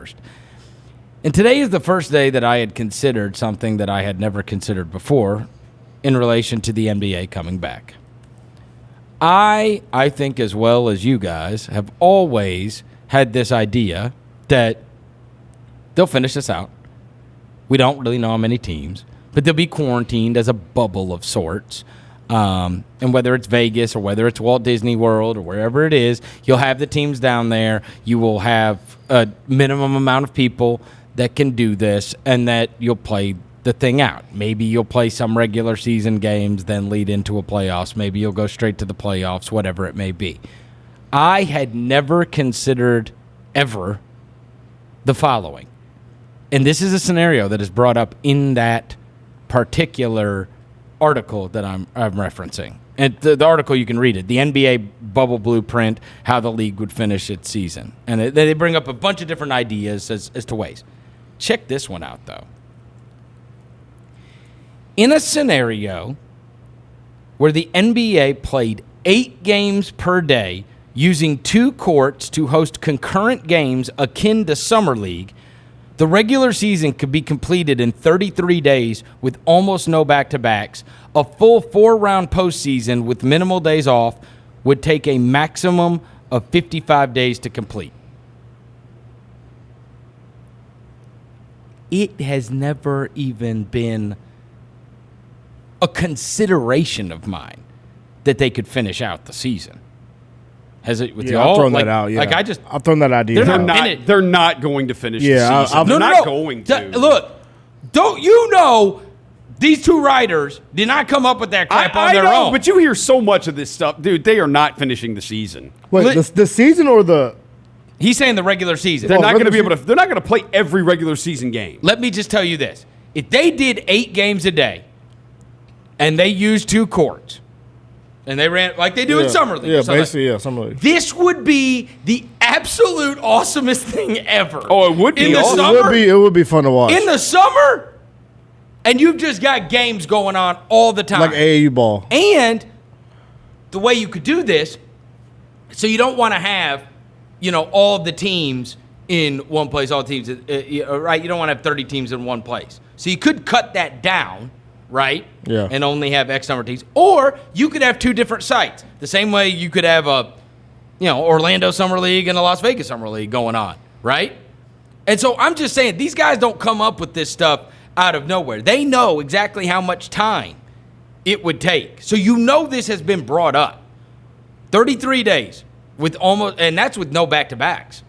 Windhorst. And today is the first day that I had considered something that I had never considered before in relation to the NBA coming back. I think, as well as you guys, have always had this idea that they'll finish this out. We don't really know how many teams, but they'll be quarantined as a bubble of sorts. And whether it's Vegas or whether it's Walt Disney World or wherever it is, you'll have the teams down there. You will have a minimum amount of people that can do this, and that you'll play the thing out. Maybe you'll play some regular season games, then lead into a playoffs. Maybe you'll go straight to the playoffs, whatever it may be. I had never considered ever the following. And this is a scenario that is brought up in that particular article that I'm referencing. And the article, you can read it. The NBA bubble blueprint, how the league would finish its season. And they bring up a bunch of different ideas as to ways. Check this one out, though. In a scenario where the NBA played 8 games per day using 2 courts to host concurrent games akin to Summer League, the regular season could be completed in 33 days with almost no back-to-backs. A full 4-round postseason with minimal days off would take a maximum of 55 days to complete. It has never even been a consideration of mine that they could finish out the season. Has it with y'all? I've thrown that out. Yeah, I've thrown that idea. They're not going to finish the season. They're not going to. Look, don't you know? These 2 writers did not come up with that crap on their own. But you hear so much of this stuff, dude. They are not finishing the season. Wait, the season or the? He's saying the regular season. They're not going to be able to. They're not going to play every regular season game. Let me just tell you this: if they did 8 games a day, and they used 2 courts, and they ran like they do in Summer League. Yeah, basically, Summer League. This would be the absolute awesomest thing ever. Oh, it would be. In the awesome. summer, It would be fun to watch. In the summer, and you've just got games going on all the time. Like AAU ball. And the way you could do this, so you don't want to have, all of the teams in one place, all teams, right? You don't want to have 30 teams in one place. So you could cut that down, right? Yeah. And only have X number of teams. Or you could have 2 different sites. The same way you could have Orlando Summer League and a Las Vegas Summer League going on, right? And so I'm just saying, these guys don't come up with this stuff out of nowhere. They know exactly how much time it would take. So this has been brought up. 33 days with and that's with no back-to-backs.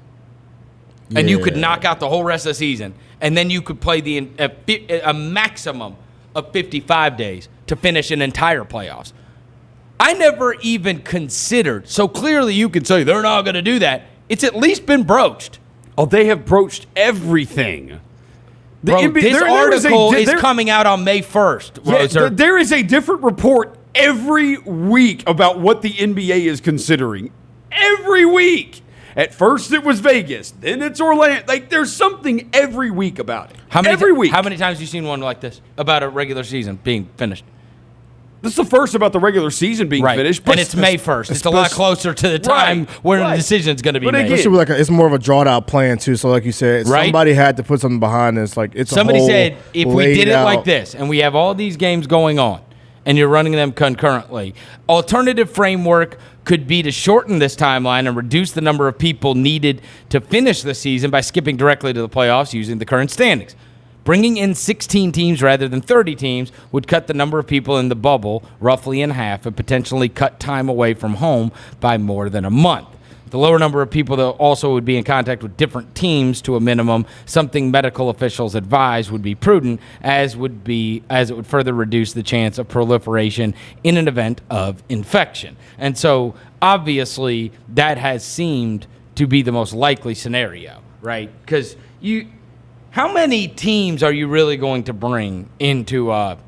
Yeah. And you could knock out the whole rest of the season. And then you could play a maximum of 55 days to finish an entire playoffs. I never even considered. So clearly you could say they're not going to do that. It's at least been broached. Oh, they have broached everything. Bro, this article is coming out on May 1st. Yeah, there is a different report every week about what the NBA is considering. Every week. At first it was Vegas, then it's Orlando. Like, there's something every week about it. Every week. How many times have you seen one like this about a regular season being finished? This is the first about the regular season being finished. And it's May 1st. It's a lot closer to the time where the decision is going to be made. It's more of a drawn-out plan, too. So like you said, somebody had to put something behind this. Somebody said, if we did it like this, and we have all these games going on, and you're running them concurrently, alternative framework could be to shorten this timeline and reduce the number of people needed to finish the season by skipping directly to the playoffs using the current standings. Bringing in 16 teams rather than 30 teams would cut the number of people in the bubble roughly in half and potentially cut time away from home by more than a month. The lower number of people that also would be in contact with different teams to a minimum, something medical officials advise would be prudent, as it would further reduce the chance of proliferation in an event of infection. And so, obviously, that has seemed to be the most likely scenario, right? Because how many teams are you really going to bring into a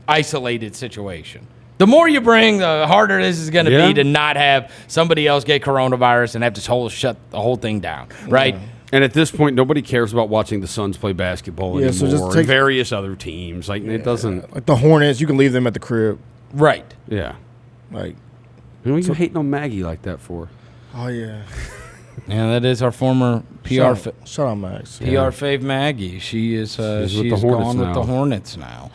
isolated situation? The more you bring, the harder this is going to be to not have somebody else get coronavirus and have to shut the whole thing down, right? Yeah. And at this point, nobody cares about watching the Suns play basketball anymore. So just take various other teams. It doesn't. Like the Hornets, you can leave them at the crib. Right. Yeah. Like, what are you hating on Maggie like that for? Oh, yeah. Yeah, that is our former PR. Shout out, Max. PR fave Maggie. She is She's with she's the Hornets gone with now. the Hornets now.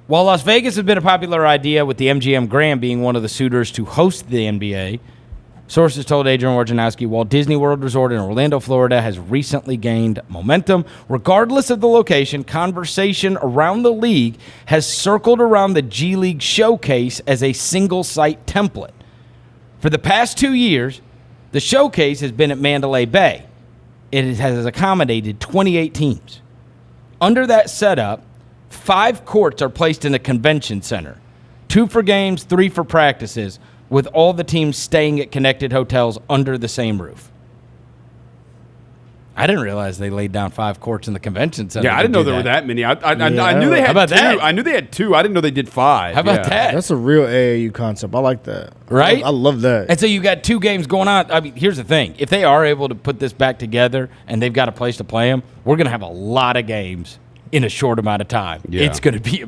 While Las Vegas has been a popular idea, with the MGM Grand being one of the suitors to host the NBA, sources told Adrian Wojnarowski, while Disney World Resort in Orlando, Florida has recently gained momentum, regardless of the location, conversation around the league has circled around the G League Showcase as a single-site template. For the past 2 years, the Showcase has been at Mandalay Bay. It has accommodated 28 teams. Under that setup, 5 courts are placed in the convention center, 2 for games, 3 for practices, with all the teams staying at connected hotels under the same roof. I didn't realize they laid down 5 courts in the convention center. Yeah, I didn't know there were that many. I knew they had How about 2. that? I knew they had 2. I didn't know they did 5. How about that? That's a real AAU concept. I like that. Right? I love that. And so you got 2 games going on. I mean, here's the thing. If they are able to put this back together and they've got a place to play them, we're going to have a lot of games in a short amount of time. Yeah. It's going to be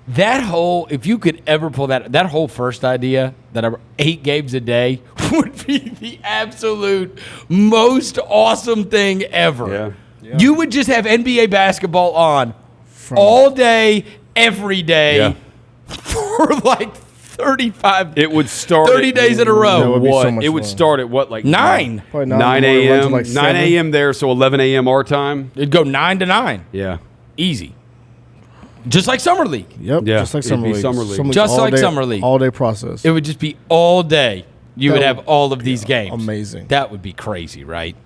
that whole, if you could ever pull that whole first idea, that 8 games a day would be the absolute most awesome thing ever. Yeah. You would just have NBA basketball on all day, every day for like 35. It would start 30 days in a row. That would be so What? much It would fun. start at what, like 9. Probably 9 in the morning, run till a.m. like 9 7. a.m. there, so 11 a.m. our time. It'd go 9 to 9. Yeah. Easy. Just like Summer League. Yep. Yeah, Just like it'd Summer be League. Summer League. Just all like day- Summer League. All day process. It would just be all day. You That would would- have all of these games. amazing. That would be crazy, right?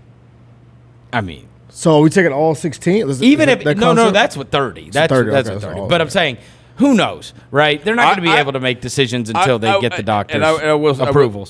I mean, So are we taking all 16? even if no, that's what 30. That's 30, that's okay, what that's 30. all But I'm okay. saying, who knows, right? They're not going to be able to make decisions until they get the doctor's approvals.